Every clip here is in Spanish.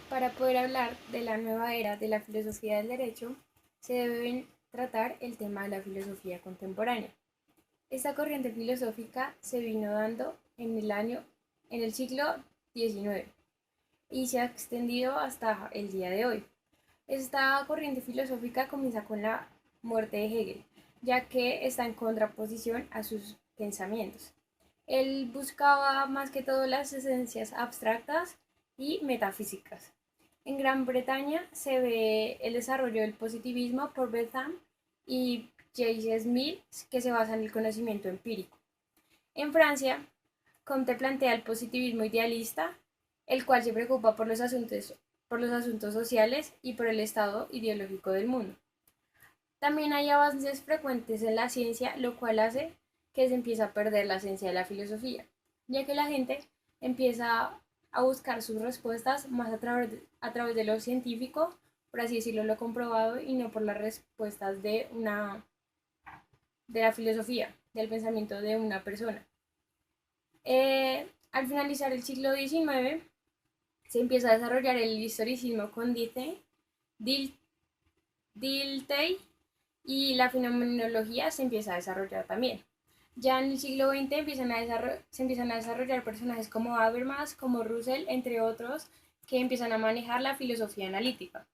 Para poder hablar de la nueva era de la filosofía del derecho, se debe tratar el tema de la filosofía contemporánea. Esta corriente filosófica se vino dando en el siglo XIX y se ha extendido hasta el día de hoy. Esta corriente filosófica comienza con la muerte de Hegel, ya que está en contraposición a sus pensamientos. Él buscaba más que todo las esencias abstractas y metafísicas. En Gran Bretaña se ve el desarrollo del positivismo por Bentham y J. Smith, que se basa en el conocimiento empírico. En Francia, Comte plantea el positivismo idealista, el cual se preocupa por los asuntos sociales y por el estado ideológico del mundo. También hay avances frecuentes en la ciencia, lo cual hace que se empiece a perder la esencia de la filosofía, ya que la gente empieza a buscar sus respuestas más a través de lo científico, por así decirlo, lo comprobado, y no por las respuestas de la filosofía, del pensamiento de una persona. Al finalizar el siglo XIX, se empieza a desarrollar el historicismo con Dilthey, y la fenomenología se empieza a desarrollar también. Ya en el siglo XX se empiezan a desarrollar personajes como Habermas, como Russell, entre otros, que empiezan a manejar la filosofía analítica.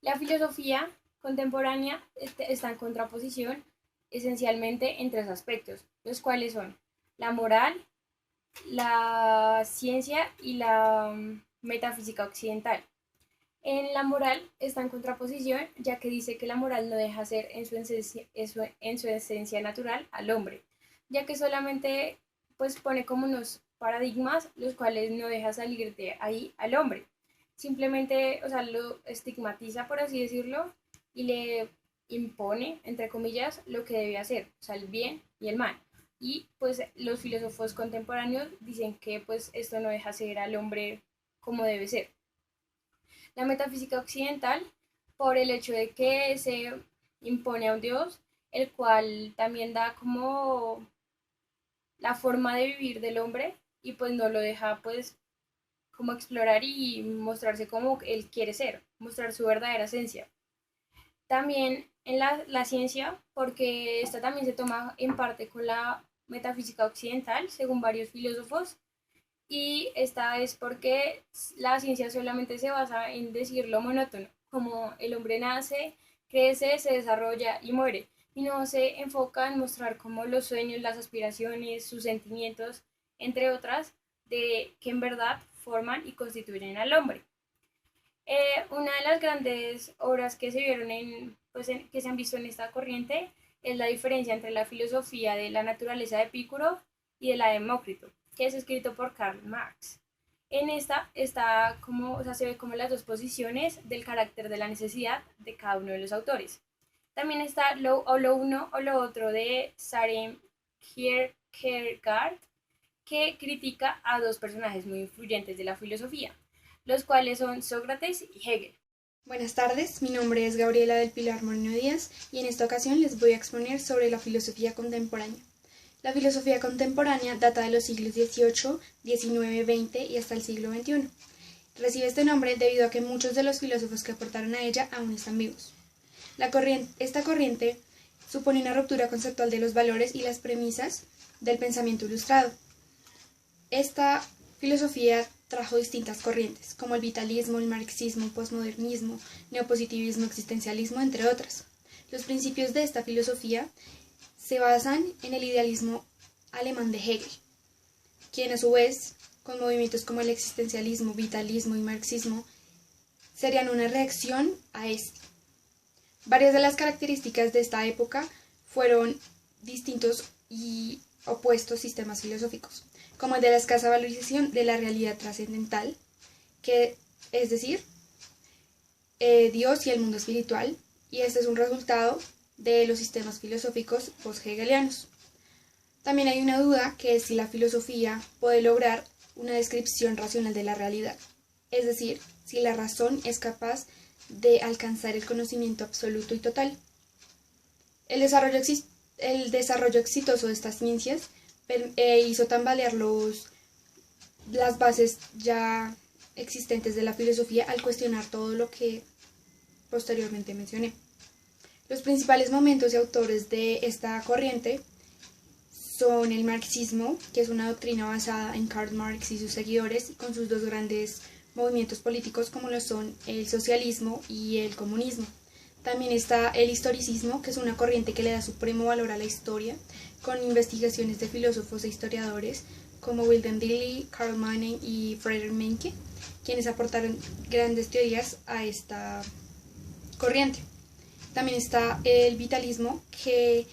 La filosofía contemporánea está en contraposición esencialmente en tres aspectos, los cuales son la moral, la ciencia y la metafísica occidental. En la moral está en contraposición, ya que dice que la moral no deja ser en su esencia natural al hombre, ya que solamente pues pone como unos paradigmas los cuales no deja salir de ahí al hombre. Simplemente, o sea, lo estigmatiza, por así decirlo, y le impone, entre comillas, lo que debe hacer, o sea, el bien y el mal. Y pues los filósofos contemporáneos dicen que pues esto no deja ser al hombre como debe ser. La metafísica occidental, por el hecho de que se impone a un dios, el cual también da como la forma de vivir del hombre y pues no lo deja pues como explorar y mostrarse como él quiere ser, mostrar su verdadera esencia. También en la ciencia, porque esta también se toma en parte con la metafísica occidental, según varios filósofos, y esta es porque la ciencia solamente se basa en decir lo monótono, como el hombre nace, crece, se desarrolla y muere, y no se enfoca en mostrar cómo los sueños, las aspiraciones, sus sentimientos, entre otras, de que en verdad forman y constituyen al hombre. Una de las grandes obras que se vieron que se han visto en esta corriente es la diferencia entre la filosofía de la naturaleza de Epicuro y de la de Demócrito, que es escrito por Karl Marx. En esta está como, o sea, se ve como las dos posiciones del carácter de la necesidad de cada uno de los autores. También está lo uno o lo otro de Søren Kierkegaard, que critica a dos personajes muy influyentes de la filosofía, los cuales son Sócrates y Hegel. Buenas tardes, mi nombre es Gabriela del Pilar Moreno Díaz y en esta ocasión les voy a exponer sobre la filosofía contemporánea. La filosofía contemporánea data de los siglos XVIII, XIX, XX y hasta el siglo XXI. Recibe este nombre debido a que muchos de los filósofos que aportaron a ella aún están vivos. Esta corriente supone una ruptura conceptual de los valores y las premisas del pensamiento ilustrado. Esta filosofía trajo distintas corrientes, como el vitalismo, el marxismo, el posmodernismo, neopositivismo, existencialismo, entre otras. Los principios de esta filosofía se basan en el idealismo alemán de Hegel, quien a su vez, con movimientos como el existencialismo, vitalismo y marxismo, serían una reacción a este. Varias de las características de esta época fueron distintos y opuestos sistemas filosóficos, como el de la escasa valorización de la realidad trascendental, que es decir, Dios y el mundo espiritual, y este es un resultado de los sistemas filosóficos post-hegelianos. También hay una duda que es si la filosofía puede lograr una descripción racional de la realidad, es decir, si la razón es capaz de alcanzar el conocimiento absoluto y total. El desarrollo exitoso de estas ciencias hizo tambalear las bases ya existentes de la filosofía al cuestionar todo lo que posteriormente mencioné. Los principales momentos y autores de esta corriente son el marxismo, que es una doctrina basada en Karl Marx y sus seguidores, con sus dos grandes movimientos políticos como lo son el socialismo y el comunismo. También está el historicismo, que es una corriente que le da supremo valor a la historia, con investigaciones de filósofos e historiadores como Wilhelm Dilthey, Karl Manning y Friedrich Menke, quienes aportaron grandes teorías a esta corriente. También está el vitalismo, que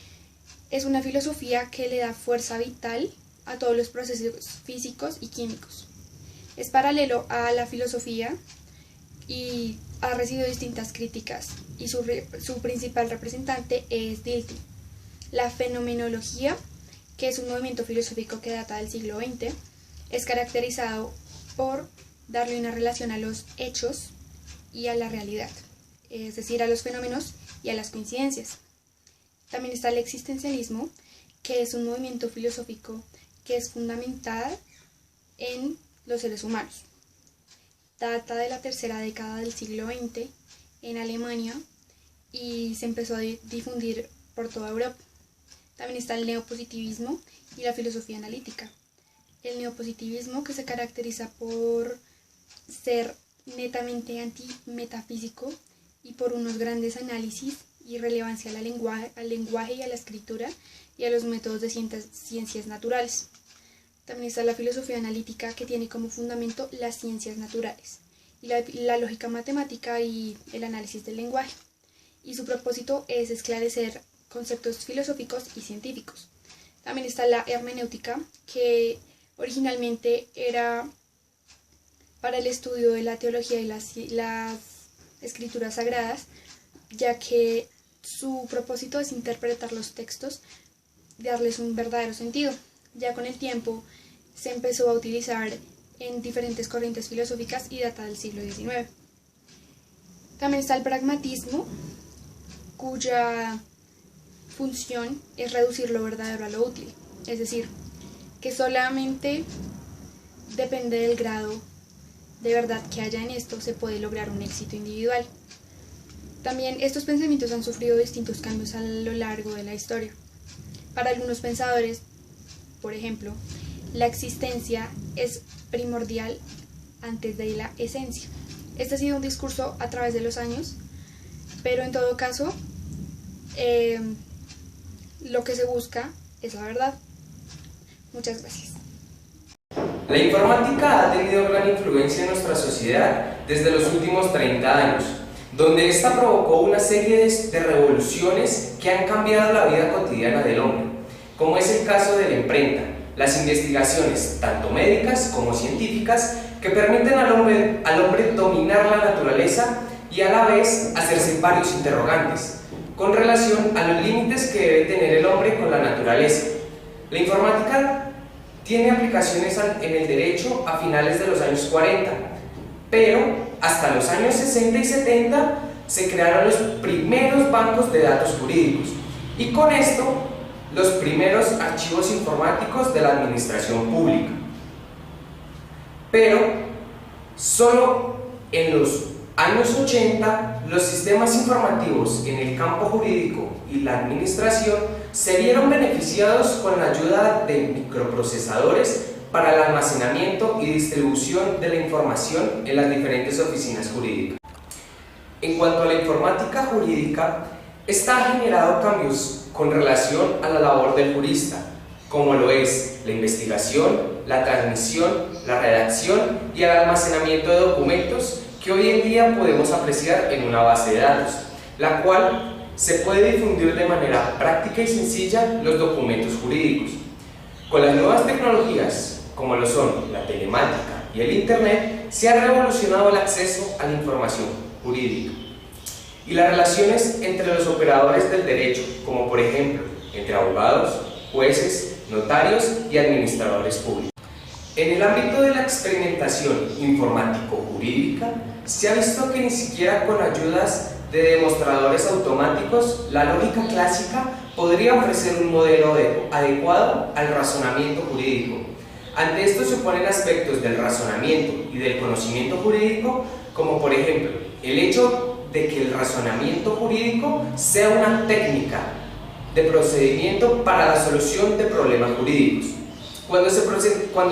es una filosofía que le da fuerza vital a todos los procesos físicos y químicos. Es paralelo a la filosofía y ha recibido distintas críticas, y su principal representante es Dilthey. La fenomenología, que es un movimiento filosófico que data del siglo XX, es caracterizado por darle una relación a los hechos y a la realidad, es decir, a los fenómenos y a las coincidencias. También está el existencialismo, que es un movimiento filosófico que es fundamental en los seres humanos. Data de la tercera década del siglo XX en Alemania y se empezó a difundir por toda Europa. También está el neopositivismo y la filosofía analítica. El neopositivismo, que se caracteriza por ser netamente antimetafísico y por unos grandes análisis y relevancia al lenguaje y a la escritura y a los métodos de ciencias naturales. También está la filosofía analítica, que tiene como fundamento las ciencias naturales y la lógica matemática y el análisis del lenguaje. Y su propósito es esclarecer conceptos filosóficos y científicos. También está la hermenéutica, que originalmente era para el estudio de la teología y las escrituras sagradas, ya que su propósito es interpretar los textos, darles un verdadero sentido. Ya con el tiempo se empezó a utilizar en diferentes corrientes filosóficas y data del siglo XIX. También está el pragmatismo, cuya función es reducir lo verdadero a lo útil, es decir, que solamente depende del grado de verdad que haya en esto se puede lograr un éxito individual. También estos pensamientos han sufrido distintos cambios a lo largo de la historia. Para algunos pensadores, por ejemplo, la existencia es primordial antes de la esencia. Este ha sido un discurso a través de los años, pero en todo caso, lo que se busca es la verdad. Muchas gracias. La informática ha tenido gran influencia en nuestra sociedad desde los últimos 30 años, donde esta provocó una serie de revoluciones que han cambiado la vida cotidiana del hombre, como es el caso de la imprenta, las investigaciones, tanto médicas como científicas, que permiten al hombre dominar la naturaleza y a la vez hacerse varios interrogantes, con relación a los límites que debe tener el hombre con la naturaleza. La informática tiene aplicaciones en el derecho a finales de los años 40, pero hasta los años 60 y 70 se crearon los primeros bancos de datos jurídicos y con esto los primeros archivos informáticos de la administración pública. Pero solo en los años 80 los sistemas informativos en el campo jurídico y la administración se vieron beneficiados con la ayuda de microprocesadores para el almacenamiento y distribución de la información en las diferentes oficinas jurídicas. En cuanto a la informática jurídica, esta ha generado cambios con relación a la labor del jurista, como lo es la investigación, la transmisión, la redacción y el almacenamiento de documentos que hoy en día podemos apreciar en una base de datos, la cual se puede difundir de manera práctica y sencilla los documentos jurídicos. Con las nuevas tecnologías, como lo son la telemática y el Internet, se ha revolucionado el acceso a la información jurídica y las relaciones entre los operadores del derecho, como por ejemplo entre abogados, jueces, notarios y administradores públicos. En el ámbito de la experimentación informático-jurídica, se ha visto que ni siquiera con ayudas de demostradores automáticos, la lógica clásica podría ofrecer un modelo adecuado al razonamiento jurídico. Ante esto se oponen aspectos del razonamiento y del conocimiento jurídico, como por ejemplo, el hecho de que el razonamiento jurídico sea una técnica de procedimiento para la solución de problemas jurídicos. Cuando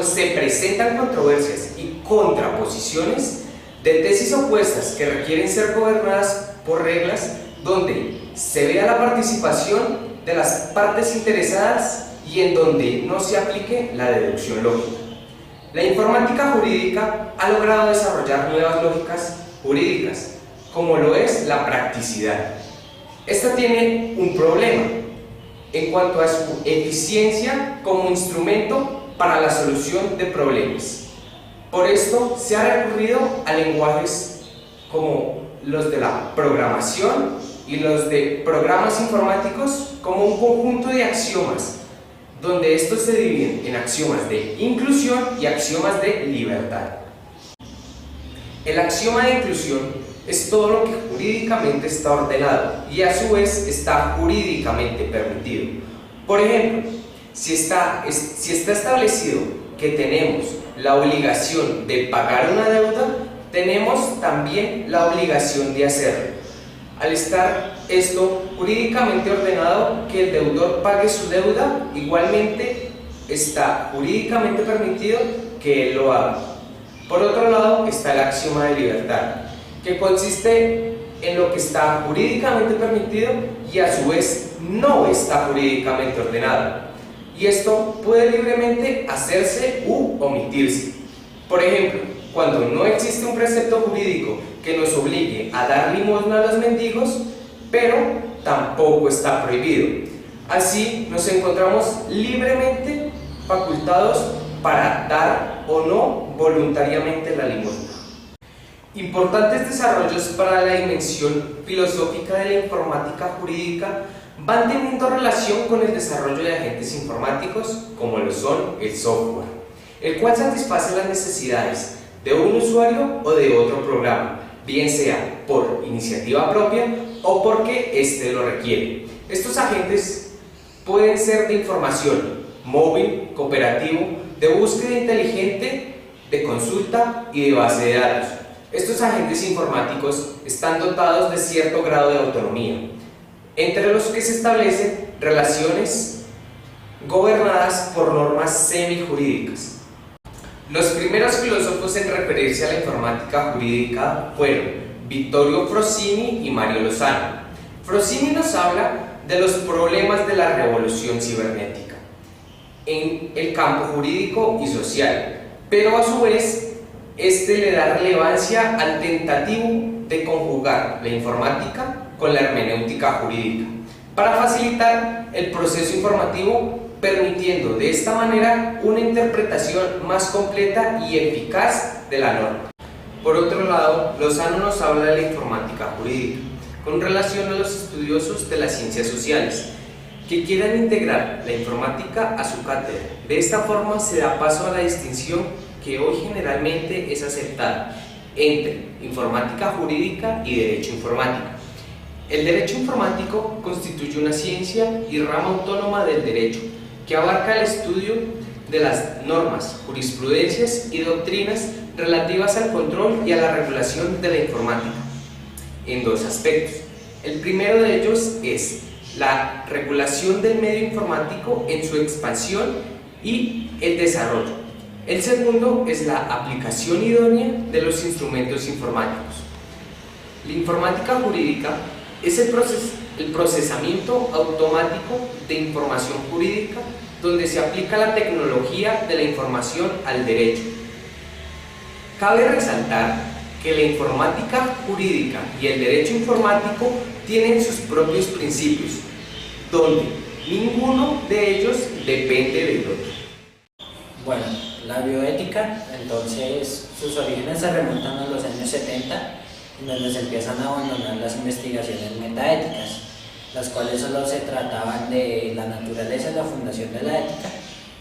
se presentan controversias y contraposiciones de tesis opuestas que requieren ser gobernadas por reglas donde se vea la participación de las partes interesadas y en donde no se aplique la deducción lógica. La informática jurídica ha logrado desarrollar nuevas lógicas jurídicas, como lo es la practicidad. Esta tiene un problema en cuanto a su eficiencia como instrumento para la solución de problemas. Por esto se ha recurrido a lenguajes como los de la programación y los de programas informáticos como un conjunto de axiomas, donde estos se dividen en axiomas de inclusión y axiomas de libertad. El axioma de inclusión es todo lo que jurídicamente está ordenado y a su vez está jurídicamente permitido. Por ejemplo, si está establecido que tenemos la obligación de pagar una deuda, tenemos también la obligación de hacerlo. Al estar esto jurídicamente ordenado que el deudor pague su deuda, igualmente está jurídicamente permitido que él lo haga. Por otro lado está el axioma de libertad, que consiste en lo que está jurídicamente permitido y a su vez no está jurídicamente ordenado. Y esto puede libremente hacerse u omitirse. Por ejemplo, cuando no existe un precepto jurídico que nos obligue a dar limosna a los mendigos, pero tampoco está prohibido. Así nos encontramos libremente facultados para dar o no voluntariamente la limosna. Importantes desarrollos para la dimensión filosófica de la informática jurídica van teniendo relación con el desarrollo de agentes informáticos como lo son el software, el cual satisface las necesidades de un usuario o de otro programa, bien sea por iniciativa propia o porque éste lo requiere. Estos agentes pueden ser de información, móvil, cooperativo, de búsqueda inteligente, de consulta y de base de datos. Estos agentes informáticos están dotados de cierto grado de autonomía, entre los que se establecen relaciones gobernadas por normas semijurídicas. Los primeros filósofos en referirse a la informática jurídica fueron Vittorio Frosini y Mario Lozano. Frosini nos habla de los problemas de la revolución cibernética en el campo jurídico y social, pero a su vez este le da relevancia al tentativo de conjugar la informática con la hermenéutica jurídica para facilitar el proceso informativo, permitiendo de esta manera una interpretación más completa y eficaz de la norma. Por otro lado, Lozano nos habla de la informática jurídica con relación a los estudiosos de las ciencias sociales que quieran integrar la informática a su cátedra. De esta forma se da paso a la distinción que hoy generalmente es aceptada entre informática jurídica y derecho informático. El derecho informático constituye una ciencia y rama autónoma del derecho que abarca el estudio de las normas, jurisprudencias y doctrinas relativas al control y a la regulación de la informática en dos aspectos. El primero de ellos es la regulación del medio informático en su expansión y el desarrollo. El segundo es la aplicación idónea de los instrumentos informáticos. La informática jurídica es el procesamiento automático de información jurídica donde se aplica la tecnología de la información al derecho. Cabe resaltar que la informática jurídica y el derecho informático tienen sus propios principios, donde ninguno de ellos depende del otro. Bueno, la bioética, entonces, sus orígenes se remontan a los años 70, en donde se empiezan a abandonar las investigaciones metaéticas, las cuales solo se trataban de la naturaleza y la fundación de la ética,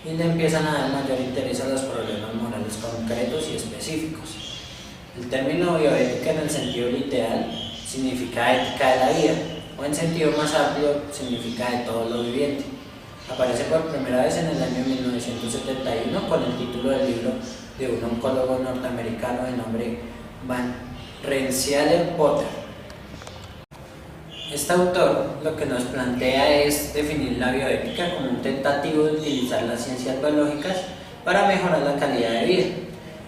y le empiezan a dar mayor interés a los problemas morales concretos y específicos. El término bioética en el sentido literal significa ética de la vida, o en sentido más amplio significa de todo lo viviente. Aparece por primera vez en el año 1971 con el título del libro de un oncólogo norteamericano de nombre Van Rensselaer Potter. Este autor lo que nos plantea es definir la bioética como un tentativo de utilizar las ciencias biológicas para mejorar la calidad de vida.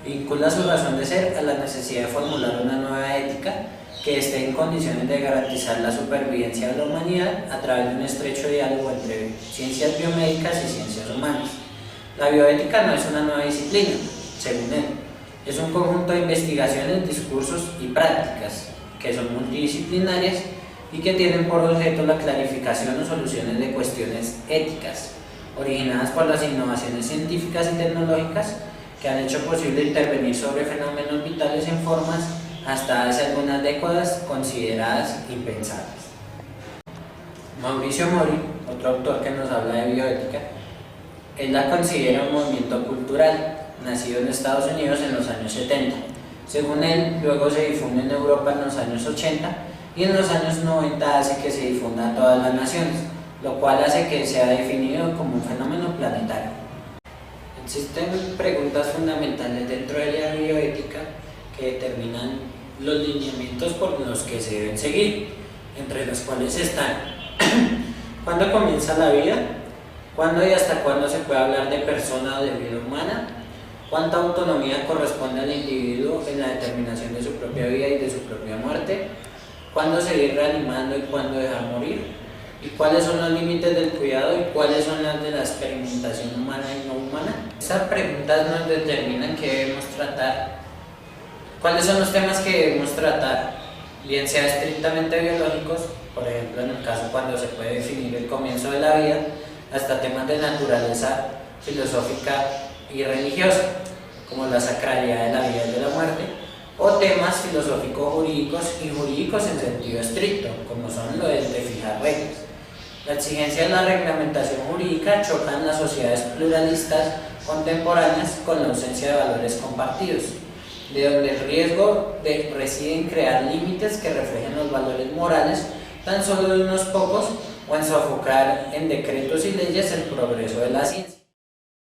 Vincula su razón de ser a la necesidad de formular una nueva ética que esté en condiciones de garantizar la supervivencia de la humanidad a través de un estrecho diálogo entre ciencias biomédicas y ciencias humanas. La bioética no es una nueva disciplina, según él, es un conjunto de investigaciones, discursos y prácticas que son multidisciplinarias y que tienen por objeto la clarificación o soluciones de cuestiones éticas, originadas por las innovaciones científicas y tecnológicas que han hecho posible intervenir sobre fenómenos vitales en formas hasta hace algunas décadas consideradas impensables. Mauricio Mori, otro autor que nos habla de bioética, él la considera un movimiento cultural, nacido en Estados Unidos en los años 70. Según él, luego se difunde en Europa en los años 80 y en los años 90 hace que se difunda a todas las naciones, lo cual hace que sea definido como un fenómeno planetario. Existen preguntas fundamentales dentro de la bioética que determinan los lineamientos por los que se deben seguir, entre los cuales están ¿cuándo comienza la vida? ¿Cuándo y hasta cuándo se puede hablar de persona o de vida humana? ¿Cuánta autonomía corresponde al individuo en la determinación de su propia vida y de su propia muerte? ¿Cuándo seguir reanimando y cuándo dejar morir? ¿Y cuáles son los límites del cuidado y cuáles son las de la experimentación humana y no humana? Estas preguntas nos determinan qué debemos tratar. ¿Cuáles son los temas que debemos tratar? Bien sea estrictamente biológicos, por ejemplo en el caso cuando se puede definir el comienzo de la vida, hasta temas de naturaleza filosófica y religiosa, como la sacralidad de la vida y de la muerte, o temas filosófico-jurídicos y jurídicos en sentido estricto, como son lo de fijar reglas. La exigencia de la reglamentación jurídica choca en las sociedades pluralistas contemporáneas con la ausencia de valores compartidos, de donde el riesgo reside en crear límites que reflejen los valores morales tan solo de unos pocos o en sofocar en decretos y leyes el progreso de la ciencia.